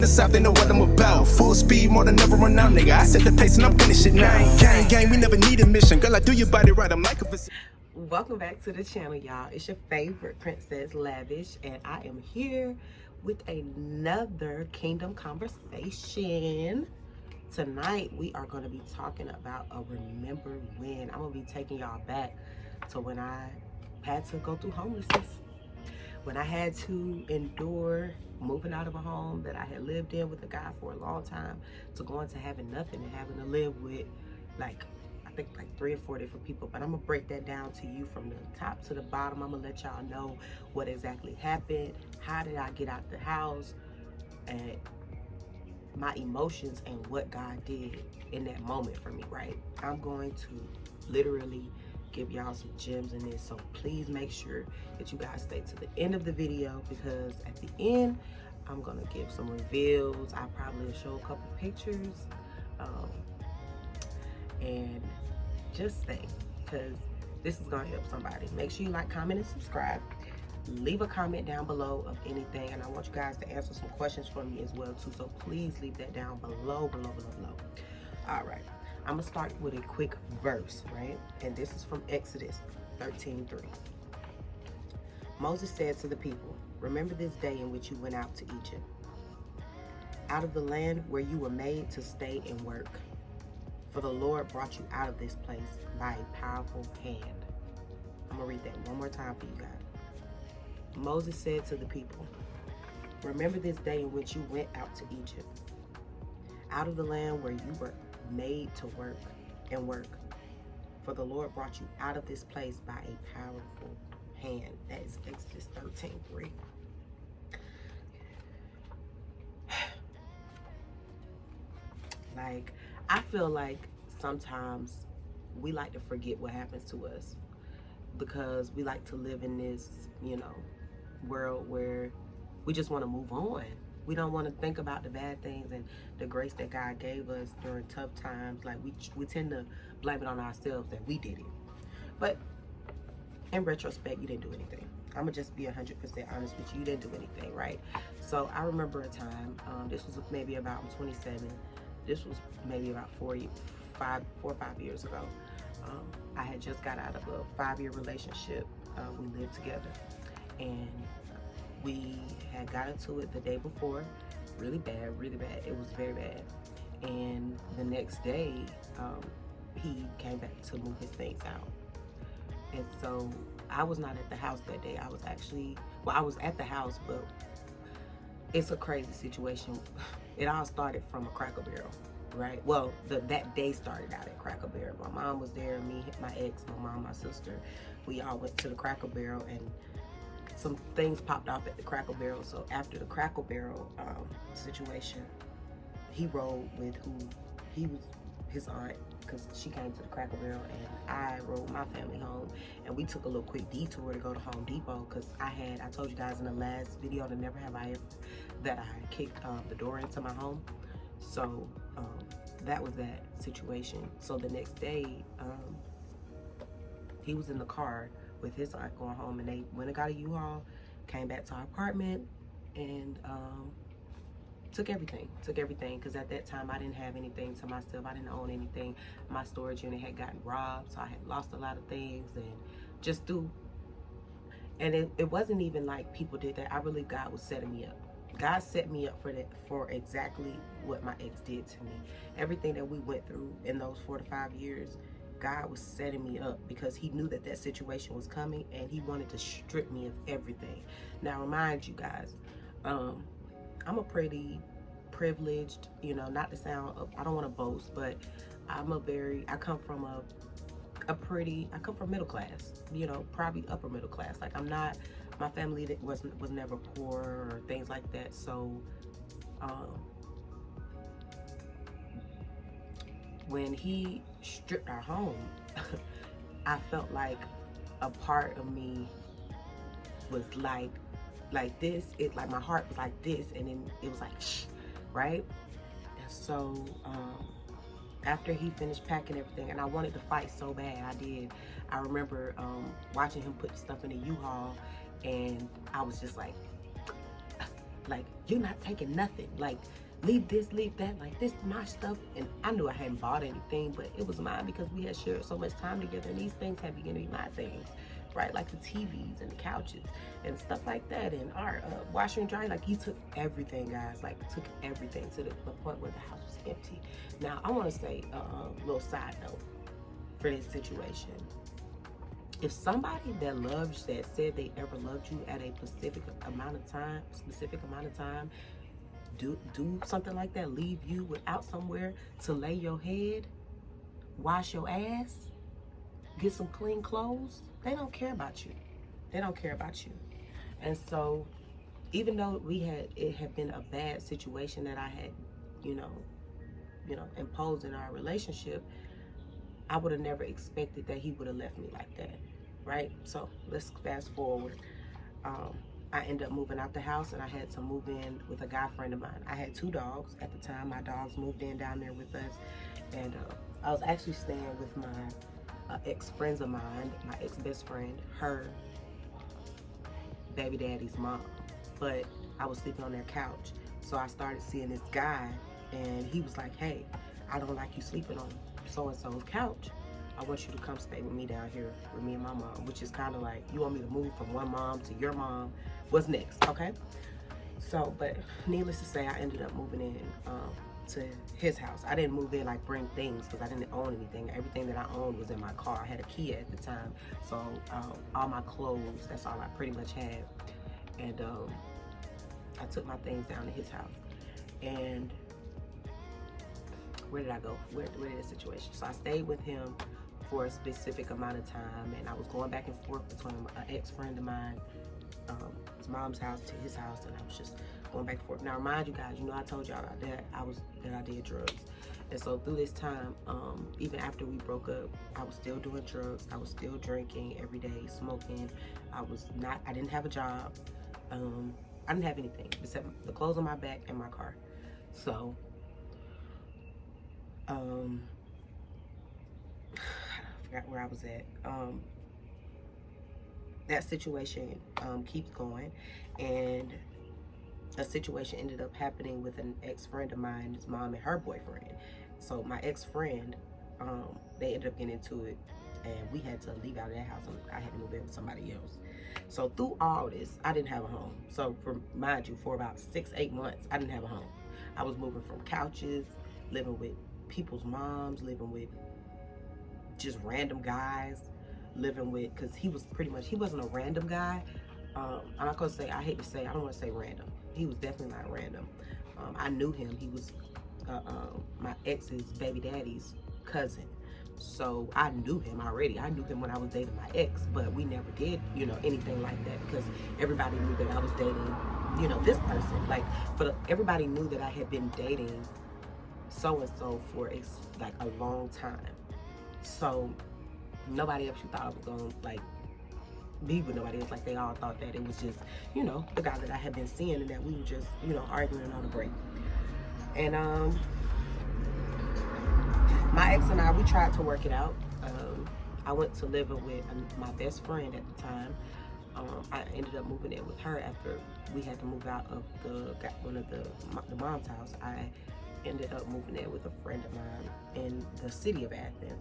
The South, they know what I'm about. Full speed, more than ever run out, nigga. I set the pace and I'm finishing now. Gang, we never need a mission. Girl, I do your body right, I'm like a visit. Welcome back to the channel, y'all. It's your favorite princess, Lavish, and I am here with another kingdom conversation. Tonight, we are going to be talking about a remember when. I'm going to be taking y'all back to when I had to go through homelessness. When I had to endure moving out of a home that I had lived in with a guy for a long time to going to having nothing and having to live with I think 3 or 4 different people. But I'm gonna break that down to you from the top to the bottom. I'm gonna let y'all know what exactly happened, how did I get out the house, and my emotions and what God did in that moment for me, right? I'm going to literally give y'all some gems in this, so please make sure that you guys stay to the end of the video, because at the end I'm gonna give some reveals. I probably will show a couple pictures, and just stay, because this is gonna help somebody. Make sure you like, comment, and subscribe. Leave a comment down below of anything, and I want you guys to answer some questions for me as well too, so please leave that down below. All right, I'm gonna start with a quick verse, right? And this is from Exodus 13:3. Moses said to the people, "Remember this day in which you went out to Egypt, out of the land where you were made to stay and work. For the Lord brought you out of this place by a powerful hand." I'm gonna read that one more time for you guys. Moses said to the people, "Remember this day in which you went out to Egypt, out of the land where you were made to work and work. For the Lord brought you out of this place by a powerful hand." That is Exodus 13:3. I feel like sometimes we like to forget what happens to us because we like to live in this, world where we just want to move on. We don't want to think about the bad things and the grace that God gave us during tough times. We tend to blame it on ourselves that we did it. But in retrospect, you didn't do anything. I'm going to just be 100% honest with you. You didn't do anything, right? So I remember a time, this was maybe about, I'm 27. This was maybe about 4 or 5 years ago. I had just got out of a 5-year relationship. We lived together, and we had got into it the day before, really bad. It was very bad. And the next day, he came back to move his things out. And so I was not at the house that day. I was at the house, but it's a crazy situation. It all started from a Cracker Barrel, right? Well, that day started out at Cracker Barrel. My mom was there, me, my ex, my mom, my sister. We all went to the Cracker Barrel, and some things popped off at the Cracker Barrel. So after the Cracker Barrel situation, he rode with his aunt, because she came to the Cracker Barrel, and I rode my family home, and we took a little quick detour to go to Home Depot, because I told you guys in the last video, that never have I ever, that I kicked the door into my home. So that was that situation. So the next day, he was in the car with his aunt going home, and they went and got a U-Haul, came back to our apartment, and took everything, because at that time I didn't have anything to myself. I didn't own anything. My storage unit had gotten robbed, so I had lost a lot of things, and it wasn't even like people did that. I believe God was setting me up. God set me up for exactly what my ex did to me. Everything that we went through in those 4 to 5 years, God was setting me up, because he knew that situation was coming, and he wanted to strip me of everything. Now, remind you guys, I'm a pretty privileged, not to sound, I don't want to boast, but I come from middle class, probably upper middle class. My family that was never poor or things like that. So when he stripped our home, I felt like a part of me was like this. My heart was like this, and then it was like shh, right? And so after he finished packing everything, and I wanted to fight so bad, I did. I remember watching him put the stuff in the U-Haul, and I was just like you're not taking nothing. Like, leave this, leave that. Like, this my stuff. And I knew I hadn't bought anything, but it was mine because we had shared so much time together. And these things had begun to be my things, right? Like the TVs and the couches and stuff like that. And our washer and dryer. Like, he took everything, guys. Like, took everything to the point where the house was empty. Now, I want to say a little side note for this situation. If somebody that loves, that said they ever loved you at a specific amount of time, do something like that, leave you without somewhere to lay your head, wash your ass, get some clean clothes, they don't care about you. They don't care about you. And so, even though it had been a bad situation that I had, imposed in our relationship, I would have never expected that he would have left me like that, right? So let's fast forward. I ended up moving out the house, and I had to move in with a guy friend of mine. I had 2 dogs at the time. My dogs moved in down there with us, and I was actually staying with my ex-friends of mine, my ex-best friend, her baby daddy's mom. But I was sleeping on their couch, so I started seeing this guy, and he was like, hey, I don't like you sleeping on so-and-so's couch. I want you to come stay with me down here with me and my mom, which is kind of like, you want me to move from one mom to your mom? What's next, okay? So, but needless to say, I ended up moving in to his house. I didn't move in, like, bring things, because I didn't own anything. Everything that I owned was in my car. I had a Kia at the time, so all my clothes, that's all I pretty much had. And I took my things down to his house. And where did I go? Where did the situation? So I stayed with him for a specific amount of time, and I was going back and forth between an ex-friend of mine, his mom's house to his house, and I was just going back and forth. Now, remind you guys, I told y'all that I did drugs. And so through this time, even after we broke up, I was still doing drugs. I was still drinking every day, smoking. I didn't have a job. I didn't have anything except the clothes on my back and my car. So, I forgot where I was at. That situation keeps going, and a situation ended up happening with an ex-friend of mine, his mom and her boyfriend. So my ex-friend, they ended up getting into it, and we had to leave out of that house, and I had to move in with somebody else. So through all this, I didn't have a home. So mind you, for about 6-8 months, I didn't have a home. I was moving from couches, living with people's moms, living with just random guys, living with, because he wasn't a random guy. I'm not gonna say, I don't want to say random. He was definitely not random. I knew him. He was my ex's baby daddy's cousin. So I knew him already. I knew him when I was dating my ex, but we never did, anything like that, because everybody knew that I was dating, this person. Like, everybody knew that I had been dating so-and-so for like a long time. So nobody else thought I was gonna like be with nobody else. Like, they all thought that it was just, the guy that I had been seeing, and that we were just, arguing on a break. And my ex and I, we tried to work it out. I went to live with my best friend at the time. I ended up moving in with her after we had to move out of the mom's house. I ended up moving in with a friend of mine in the city of Athens,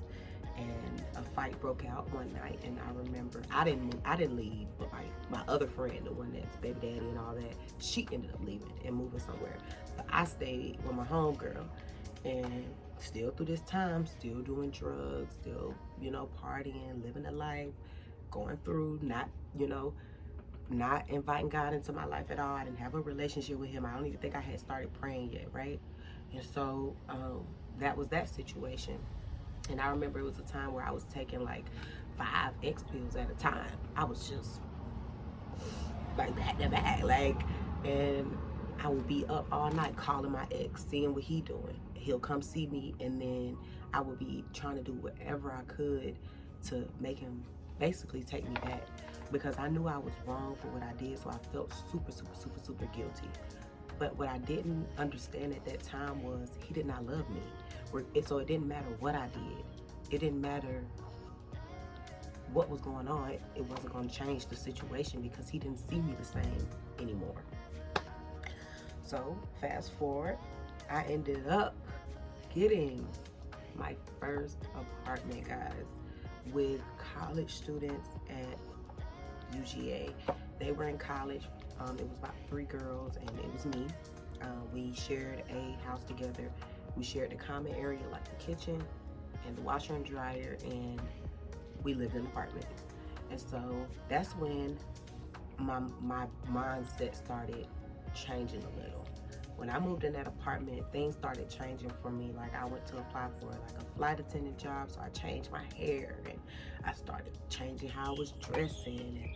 and a fight broke out one night. And I remember I didn't leave, but my other friend, the one that's baby daddy and all that, she ended up leaving and moving somewhere. But I stayed with my homegirl, and still through this time, still doing drugs, still, partying, living a life, going through, not inviting God into my life at all. I didn't have a relationship with him. I don't even think I had started praying yet, right? And so that was that situation. And I remember it was a time where I was taking like 5 X pills at a time. I was just like back to back, and I would be up all night calling my ex, seeing what he doing. He'll come see me, and then I would be trying to do whatever I could to make him basically take me back, because I knew I was wrong for what I did. So I felt super, super, super, super guilty. But what I didn't understand at that time was he did not love me. So it didn't matter what I did. It didn't matter what was going on. It wasn't going to change the situation, because he didn't see me the same anymore. So fast forward, I ended up getting my first apartment, guys, with college students at UGA. They were in college. It was about 3 girls and it was me. We shared a house together. We shared the common area like the kitchen and the washer and dryer, and we lived in an apartment. And so that's when my mindset started changing a little. When I moved in that apartment, things started changing for me. Like, I went to apply for like a flight attendant job, so I changed my hair and I started changing how I was dressing, and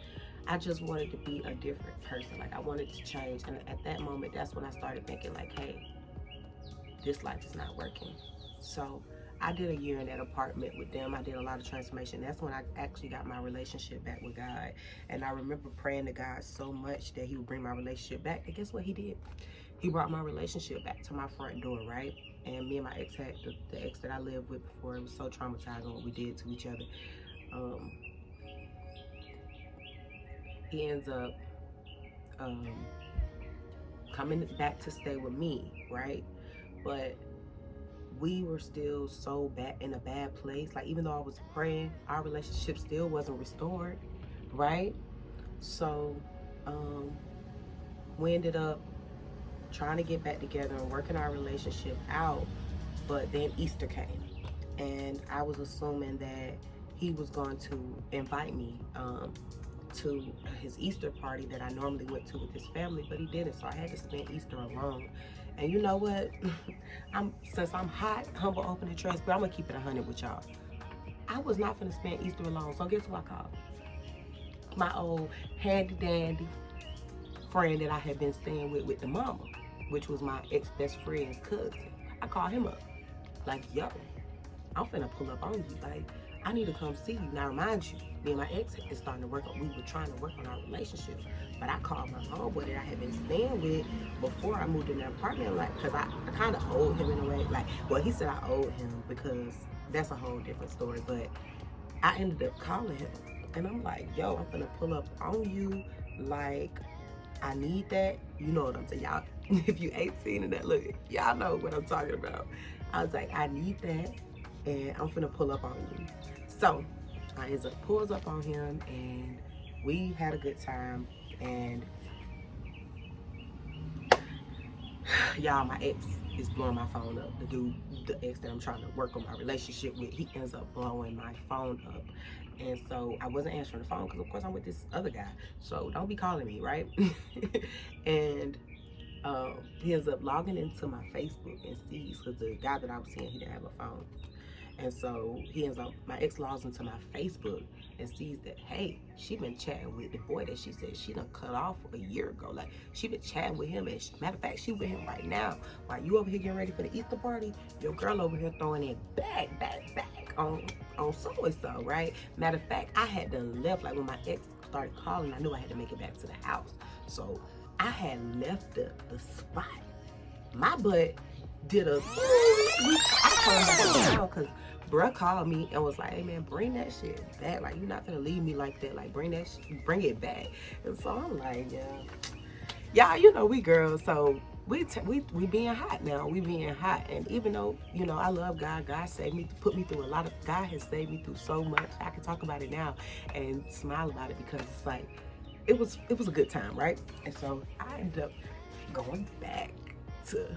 I just wanted to be a different person. Like, I wanted to change. And at that moment, that's when I started thinking like, hey, this life is not working. So I did a year in that apartment with them. I did a lot of transformation. That's when I actually got my relationship back with God. And I remember praying to God so much that he would bring my relationship back. And guess what he did? He brought my relationship back to my front door, right? And me and my ex had, the ex that I lived with before, it was so traumatizing what we did to each other. He ends up coming back to stay with me, right? But we were still so bad, in a bad place. Like, even though I was praying, our relationship still wasn't restored, right? So we ended up trying to get back together and working our relationship out. But then Easter came, and I was assuming that he was going to invite me to his Easter party that I normally went to with his family, but he didn't. So I had to spend Easter alone. And you know what? Since I'm hot, humble, open, and transparent, I'm gonna keep it 100 with y'all. I was not gonna spend Easter alone. So guess who I called? My old handy dandy friend that I had been staying with the mama, which was my ex-best friend's cousin. I called him up, like, yo, I'm finna pull up on you. Like, I need to come see you. Now, remind you, me and my ex is starting to work on, we were trying to work on our relationship. But I called my homeboy that I had been staying with before I moved in the apartment, like, because I kind of owed him in a way. Like, well, he said I owed him, because that's a whole different story. But I ended up calling him, and I'm like, yo, I'm gonna pull up on you. Like, I need that. You know what I'm saying? Y'all, if you ain't seen that, look, y'all know what I'm talking about. I was like, I need that, and I'm finna pull up on you. So I pulls up on him, and we had a good time. And y'all, my ex is blowing my phone up. The ex that I'm trying to work on my relationship with, he ends up blowing my phone up. And so I wasn't answering the phone because, of course, I'm with this other guy. So don't be calling me, right? And he ends up logging into my Facebook and sees, because the guy that I was seeing, he didn't have a phone. And so he ends up, my ex logs into my Facebook and sees that, hey, she been chatting with the boy that she said she done cut off a year ago. Like, she been chatting with him, and matter of fact, she with him right now. While you over here getting ready for the Easter party, your girl over here throwing it back on so-and-so, right? Matter of fact, I had done left, like when my ex started calling, I knew I had to make it back to the house. So I had left the spot. My butt did a, I turned it down because bruh called me and was like, hey man, bring that shit back. Like, you're not gonna leave me like that. Like, bring it back. And so I'm like, yeah. Y'all, you know, we girls, so we being hot now. We being hot. And even though, you know, I love God, God saved me, put me through a lot of, God has saved me through so much. I can talk about it now and smile about it, because it's like, it was a good time, right? And so I ended up going back to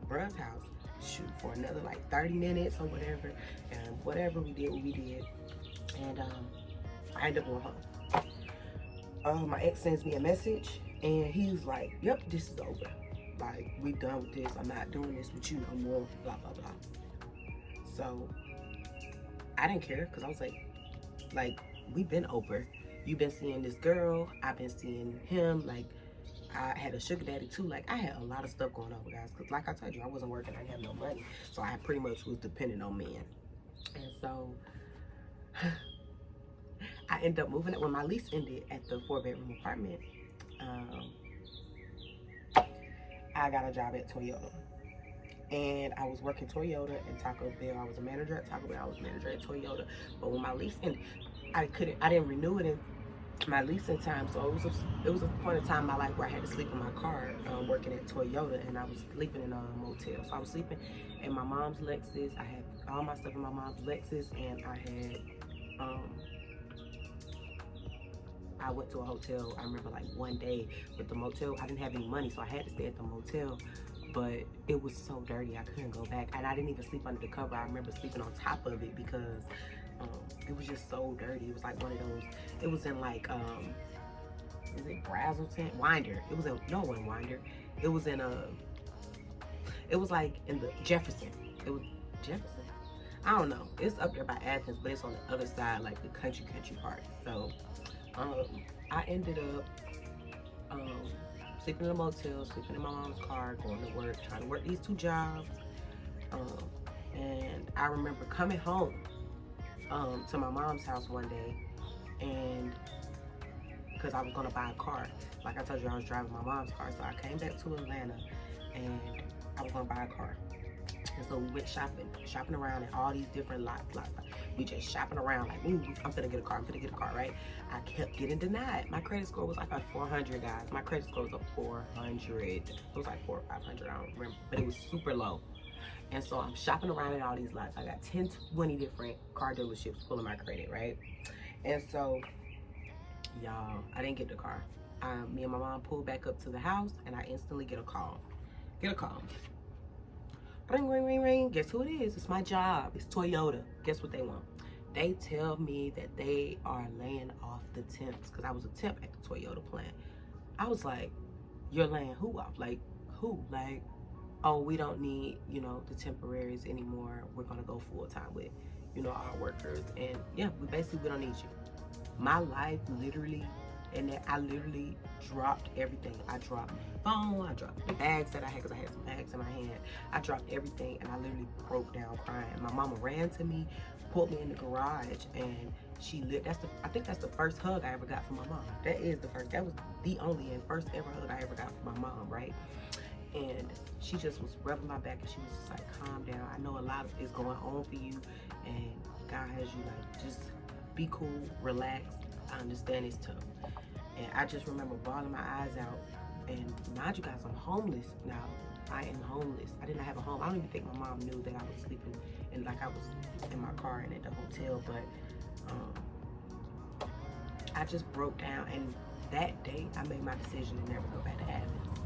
bruh's house, shoot, for another like 30 minutes or whatever, and whatever we did, and I ended up going home. My ex sends me a message, and he's like, yep, this is over, like, we done with this, I'm not doing this with you no more, blah blah blah. So I didn't care, because I was like, we've been over, you've been seeing this girl, I've been seeing him, like, I had a sugar daddy too. Like, I had a lot of stuff going on, guys, because like I told you, I wasn't working, I didn't have no money, so I pretty much was dependent on men. And so I ended up moving it when my lease ended at the 4-bedroom apartment. I got a job at Toyota, and I was working Toyota and Taco Bell. I was a manager at Taco Bell, I was a manager at Toyota. But when my lease ended, I didn't renew it my leasing time. So it was a point in time in my life where I had to sleep in my car, working at Toyota, and I was sleeping in a motel. So I was sleeping in my mom's Lexus. I had all my stuff in my mom's Lexus, and I went to a hotel. I remember like one day with the motel, I didn't have any money, so I had to stay at the motel. But it was so dirty, I couldn't go back. And I didn't even sleep under the cover. I remember sleeping on top of it because it was just so dirty. It was like one of those, it was in like, is it Brazelton? Winder. It was in, no one Winder. It was in it was like in the Jefferson. It was Jefferson? I don't know. It's up there by Athens, but it's on the other side, like the country part. So I ended up sleeping in a motel, sleeping in my mom's car, going to work, trying to work these 2 jobs. And I remember coming home to my mom's house one day, and because I was gonna buy a car. Like I told you, I was driving my mom's car, so I came back to Atlanta and I was gonna buy a car. And so we went shopping around at all these different lots. We just shopping around like, ooh, I'm gonna get a car, right? I kept getting denied. My credit score was like a 400, guys. My credit score was a 400. It was like 400 or 500, I don't remember, but it was super low. And so I'm shopping around at all these lots. I got 10, 20 different car dealerships pulling my credit, right? And so, y'all, I didn't get the car. Me and my mom pulled back up to the house, and I instantly get a call. Ring, ring, ring, ring. Guess who it is? It's my job. It's Toyota. Guess what they want? They tell me that they are laying off the temps, because I was a temp at the Toyota plant. I was like, you're laying who off? Like, who? Like, oh, we don't need, you know, the temporaries anymore. We're going to go full time with, you know, our workers. And yeah, we don't need you. My life literally, and I literally dropped everything. I dropped my phone, I dropped the bags that I had, because I had some bags in my hand. I dropped everything, and I literally broke down crying. My mama ran to me, pulled me in the garage, and she lit. I think that's the first hug I ever got from my mom. That was the only and first ever hug I ever got from my mom, right? And she just was rubbing my back, and she was just like, calm down. I know a lot is going on for you, and God has you, like, just be cool, relax. I understand it's tough. And I just remember bawling my eyes out. And mind you guys, I'm homeless now. I am homeless. I didn't have a home. I don't even think my mom knew that I was sleeping and like I was in my car and at the hotel. But I just broke down. And that day, I made my decision to never go back to Athens.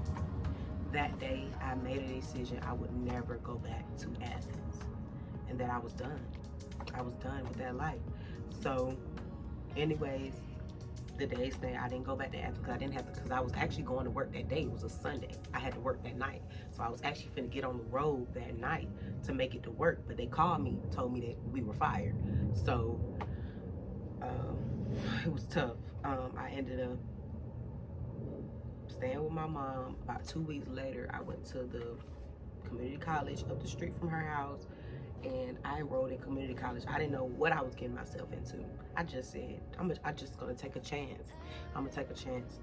That day, I made a decision I would never go back to Athens. And that I was done. I was done with that life. So, anyways, the days that I didn't go back to Athens, because I was actually going to work that day. It was a Sunday. I had to work that night. So I was actually finna get on the road that night to make it to work. But they called me, told me that we were fired. So it was tough. I ended up staying with my mom. About 2 weeks later, I went to the community college up the street from her house, and I enrolled in community college. I didn't know what I was getting myself into. I just said, I'm just gonna take a chance. I'm gonna take a chance.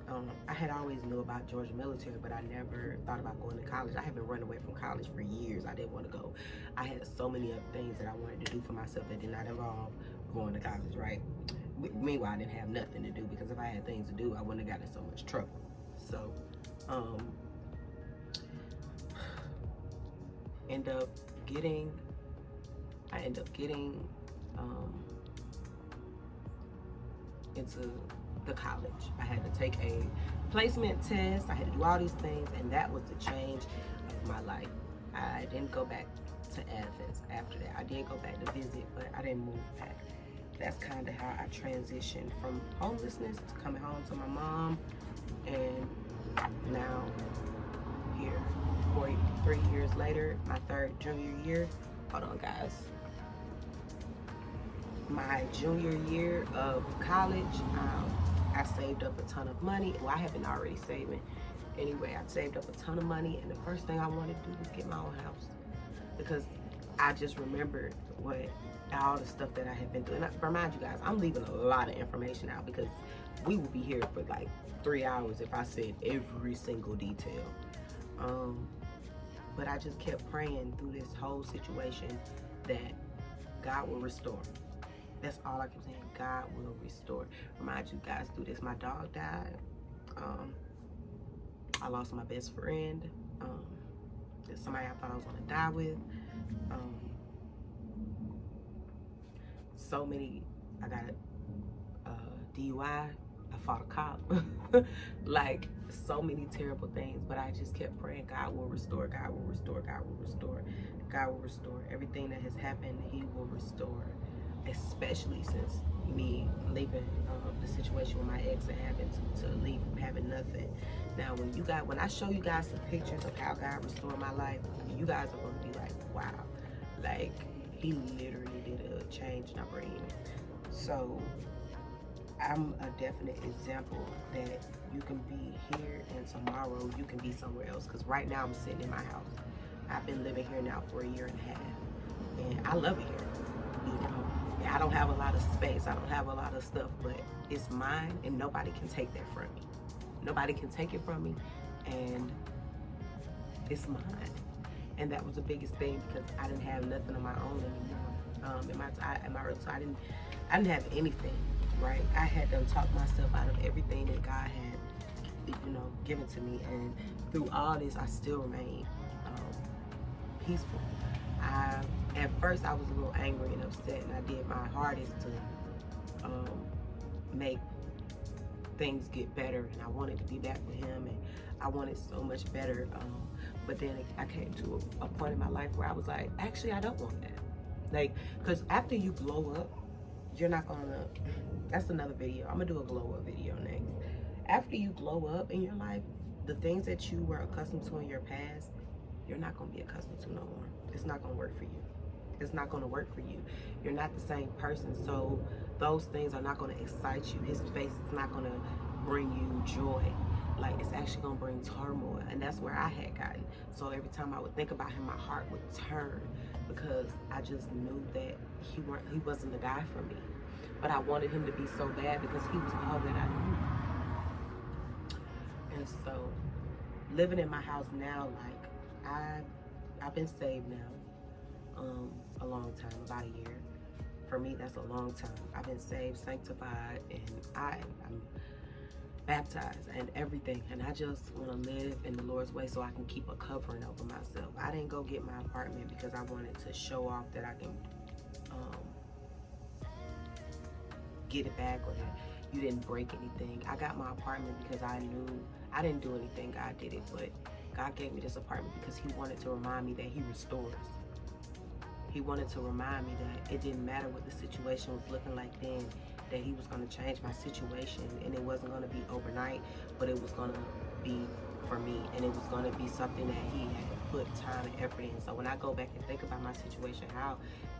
I had always knew about Georgia military, but I never thought about going to college. I had been running away from college for years. I didn't want to go. I had so many other things that I wanted to do for myself that did not involve going to college, right? Meanwhile, I didn't have nothing to do, because if I had things to do, I wouldn't have gotten in so much trouble. So, I end up getting into the college. I had to take a placement test. I had to do all these things, and that was the change of my life. I didn't go back to Athens after that. I did go back to visit, but I didn't move back. That's kind of how I transitioned from homelessness to coming home to my mom, and now here, 43 years later, my third junior year. Hold on, guys. My junior year of college, I saved up a ton of money. Well, I had been already saving. Anyway, I saved up a ton of money, and the first thing I wanted to do was get my own house, because I just remembered all the stuff that I had been doing. And remind you guys, I'm leaving a lot of information out, because we will be here for like 3 hours if I said every single detail. But I just kept praying through this whole situation that God will restore. That's all I keep saying. God will restore. Remind you guys through this. My dog died. I lost my best friend. There's somebody I thought I was gonna die with. So many. I got a DUI. I fought a cop. Like so many terrible things, but I just kept praying. God will restore. God will restore. God will restore. God will restore everything that has happened. He will restore. Especially since me leaving the situation with my ex and having to leave having nothing. Now when I show you guys some pictures of how God restored my life, you guys are going to be like, wow, like he literally did a change in our brain. So I'm a definite example that you can be here and tomorrow you can be somewhere else, because right now I'm sitting in my house. I've been living here now for a year and a half, and I love it here. You know, I don't have a lot of space, I don't have a lot of stuff, but it's mine and nobody can take that from me. Nobody can take it from me, and it's mine. And that was the biggest thing, because I didn't have nothing of my own anymore. In my early, so I didn't have anything, right? I had to talk myself out of everything that God had, you know, given to me. And through all this, I still remain peaceful. At first I was a little angry and upset, and I did my hardest to make things get better, and I wanted to be back with him, and I wanted so much better, but then I came to a point in my life where I was like, actually I don't want that. Like, because after you blow up, you're not gonna, that's another video, I'm gonna do a glow up video next. After you glow up in your life, the things that you were accustomed to in your past, you're not gonna be accustomed to no more. It's not gonna work for you. It's not gonna work for you. You're not the same person, so those things are not gonna excite you. His face is not gonna bring you joy. Like, it's actually gonna bring turmoil, and that's where I had gotten. So every time I would think about him, my heart would turn, because I just knew that he wasn't the guy for me. But I wanted him to be so bad because he was all that I knew. And so living in my house now, like I've been saved now a long time, about a year. For me, that's a long time. I've been saved, sanctified, and I'm baptized and everything. And I just want to live in the Lord's way so I can keep a covering over myself. I didn't go get my apartment because I wanted to show off that I can get it back, or that you didn't break anything. I got my apartment because I knew I didn't do anything. God did it, but God gave me this apartment because he wanted to remind me that he restores. He wanted to remind me that it didn't matter what the situation was looking like then, that he was going to change my situation, and it wasn't going to be overnight, but it was going to be for me, and it was going to be something that he had put time and effort in. So when I go back and think about my situation, how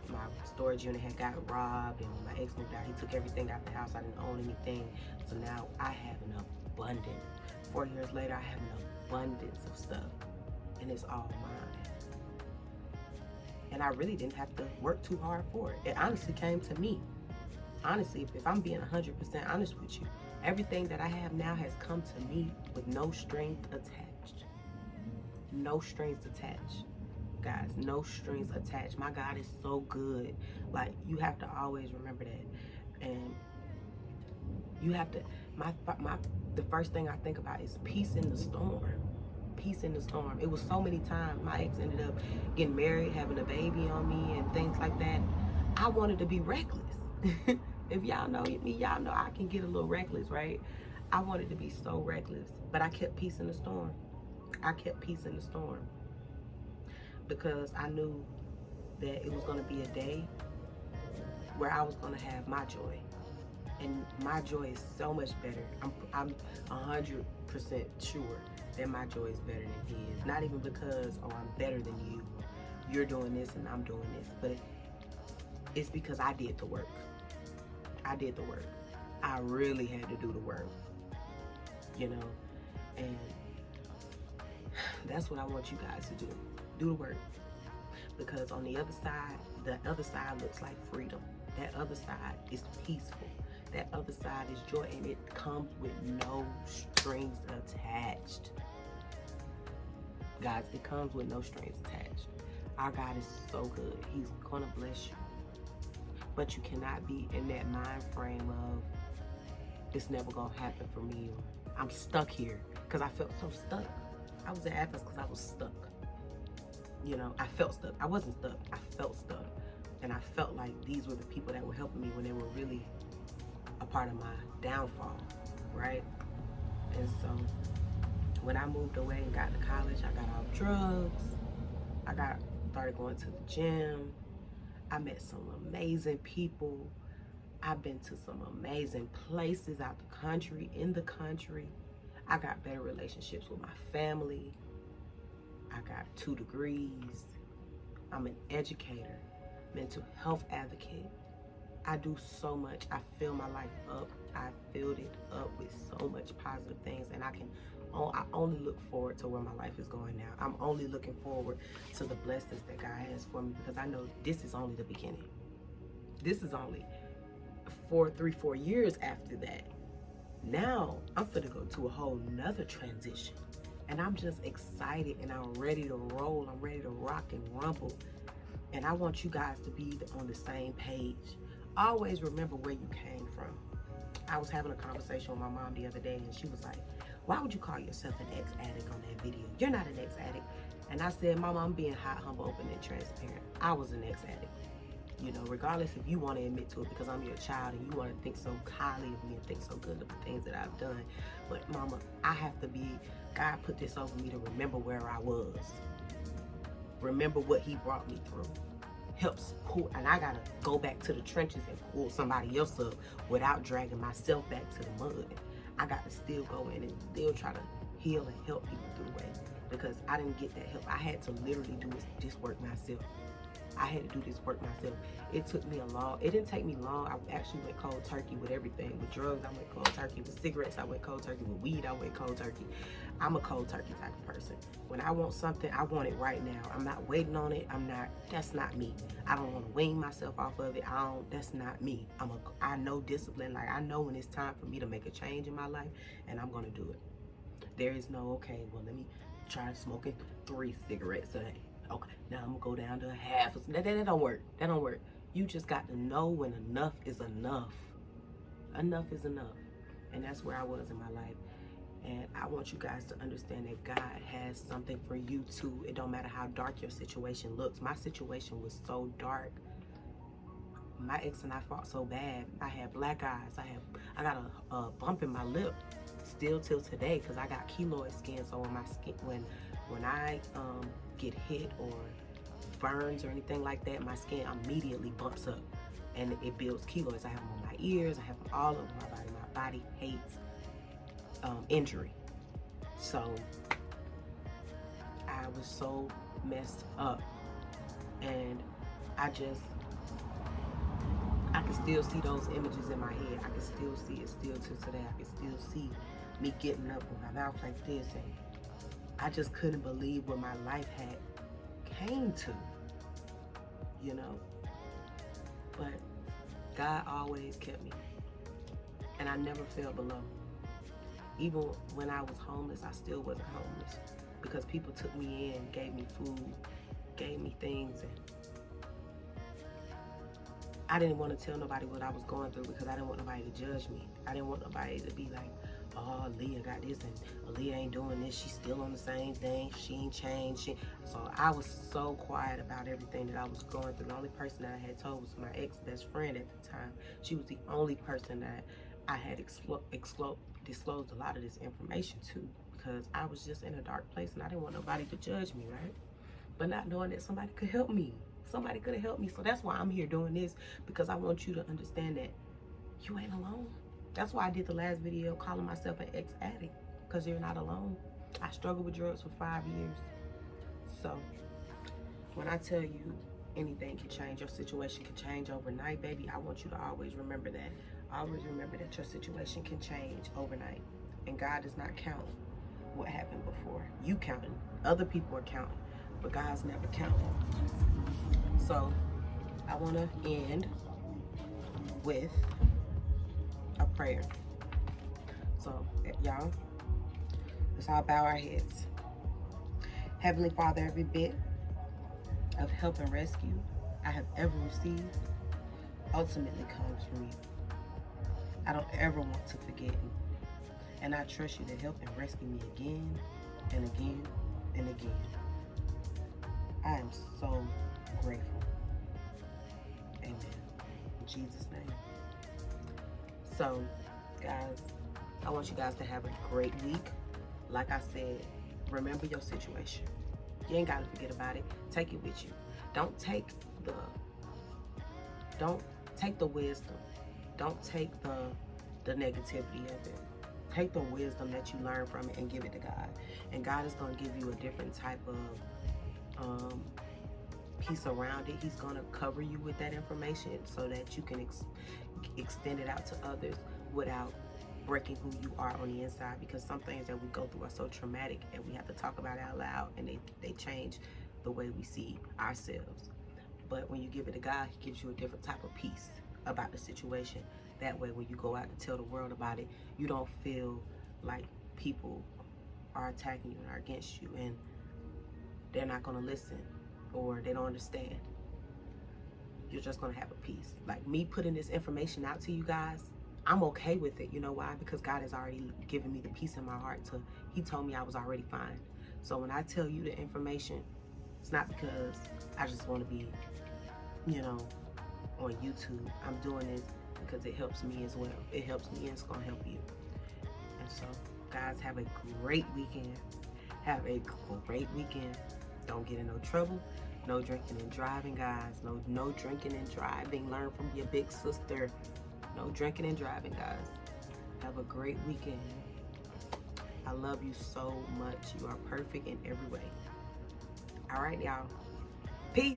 my storage unit had got robbed, and when my ex moved out, he took everything out the house. I didn't own anything. So now I have an abundance. 4 years later, I have an abundance of stuff, and it's all mine. And I really didn't have to work too hard for it. It honestly came to me. Honestly, if I'm being 100% honest with you, everything that I have now has come to me with no strings attached. No strings attached. Guys, no strings attached. My God is so good. Like, you have to always remember that. And you have to, the first thing I think about is peace in the storm. Peace in the storm. It was so many times my ex ended up getting married, having a baby on me, and things like that. I wanted to be reckless. If y'all know me, y'all know I can get a little reckless, right? I wanted to be so reckless, but I kept peace in the storm. I kept peace in the storm because I knew that it was going to be a day where I was going to have my joy. And my joy is so much better. I'm 100% sure that my joy is better than his. Not even because, oh, I'm better than you. You're doing this and I'm doing this. But it's because I did the work. I did the work. I really had to do the work. You know? And that's what I want you guys to do. Do the work. Because on the other side looks like freedom. That other side is peaceful. That other side is joy, and it comes with no strings attached. Guys, it comes with no strings attached. Our God is so good. He's gonna bless you. But you cannot be in that mind frame of, it's never gonna happen for me, or I'm stuck here, because I felt so stuck. I was in Athens because I was stuck. You know, I felt stuck. I wasn't stuck, I felt stuck. And I felt like these were the people that were helping me when they were really a part of my downfall, right? And so when I moved away and got to college, I got off drugs. I started going to the gym. I met some amazing people. I've been to some amazing places out the country, in the country. I got better relationships with my family. I got 2 degrees. I'm an educator, mental health advocate. I do so much. I fill my life up. I filled it up with so much positive things, and I only look forward to where my life is going now. I'm only looking forward to the blessings that God has for me, because I know this is only the beginning. This is only 4 years after that. Now I'm finna go to a whole nother transition, and I'm just excited, and I'm ready to roll. I'm ready to rock and rumble, and I want you guys to be on the same page. Always remember where you came from. I was having a conversation with my mom the other day, and she was like, why would you call yourself an ex-addict on that video? You're not an ex-addict. And I said, Mama, I'm being hot, humble, open, and transparent. I was an ex-addict. You know, regardless if you want to admit to it, because I'm your child and you want to think so highly of me and think so good of the things that I've done. But Mama, I have to be, God put this over me to remember where I was. Remember what he brought me through. Helps pull, and I gotta go back to the trenches and pull somebody else up without dragging myself back to the mud. I got to still go in and still try to heal and help people through the way, because I didn't get that help. I had to literally do this work myself. I had to do this work myself. It didn't take me long. I actually went cold turkey with everything. With drugs, I went cold turkey. With cigarettes, I went cold turkey. With weed, I went cold turkey. I'm a cold turkey type of person. When I want something, I want it right now. I'm not waiting on it. That's not me. I don't want to wean myself off of it. That's not me. I know discipline. Like, I know when it's time for me to make a change in my life, and I'm going to do it. There is no, okay, well, let me try smoking 3 cigarettes a day. Okay, now I'm gonna go down to a half. That don't work. That don't work. You just got to know when enough is enough. Enough is enough. And that's where I was in my life. And I want you guys to understand that God has something for you too. It don't matter how dark your situation looks. My situation was so dark. My ex and I fought so bad. I had black eyes. I got a bump in my lip still till today, because I got keloid skin. So when my skin, when I get hit or burns or anything like that, my skin immediately bumps up and it builds keloids. I have them on my ears, I have them all over my body. My body hates injury. So I was so messed up, and I can still see those images in my head. I can still see it still to today. I can still see me getting up with my mouth like this, and I just couldn't believe where my life had came to, you know. But God always kept me, and I never fell below. Even when I was homeless, I still wasn't homeless, because people took me in, gave me food, gave me things, and I didn't want to tell nobody what I was going through, because I didn't want nobody to judge me. I didn't want nobody to be like, oh, Leah got this, and Leah ain't doing this. She's still on the same thing. She ain't changed. So I was so quiet about everything that I was going through. The only person that I had told was my ex-best friend at the time. She was the only person that I had disclosed a lot of this information to, because I was just in a dark place and I didn't want nobody to judge me, right? But not knowing that somebody could help me. Somebody could have helped me. So that's why I'm here doing this, because I want you to understand that you ain't alone. That's why I did the last video calling myself an ex-addict, because you're not alone. I struggled with drugs for 5 years. So when I tell you anything can change, your situation can change overnight, baby, I want you to always remember that. Always remember that your situation can change overnight. And God does not count what happened before. You counting. Other people are counting, but God's never counting. So I want to end with a prayer. So y'all, let's all bow our heads. Heavenly Father, every bit of help and rescue I have ever received, ultimately comes from you. I don't ever want to forget you. And I trust you to help and rescue me again and again and again. I am so grateful. Amen. In Jesus' name. So, guys, I want you guys to have a great week. Like I said, remember your situation. You ain't got to forget about it. Take it with you. Don't take the wisdom. Don't take the negativity of it. Take the wisdom that you learn from it and give it to God. And God is going to give you a different type of piece around it. He's going to cover you with that information so that you can extend it out to others without breaking who you are on the inside, because some things that we go through are so traumatic and we have to talk about it out loud, and they change the way we see ourselves. But when you give it to God, he gives you a different type of peace about the situation. That way, when you go out to tell the world about it, you don't feel like people are attacking you and are against you and they're not going to listen or they don't understand. You're just going to have a peace. Like me putting this information out to you guys, I'm okay with it. You know why? Because God has already given me the peace in my heart he told me I was already fine. So when I tell you the information, it's not because I just want to be, on YouTube. I'm doing this because it helps me as well. It helps me and it's going to help you. And so, guys, have a great weekend. Have a great weekend. Don't get in no trouble. No drinking and driving, guys. No drinking and driving. Learn from your big sister. No drinking and driving, guys. Have a great weekend. I love you so much. You are perfect in every way. All right, y'all.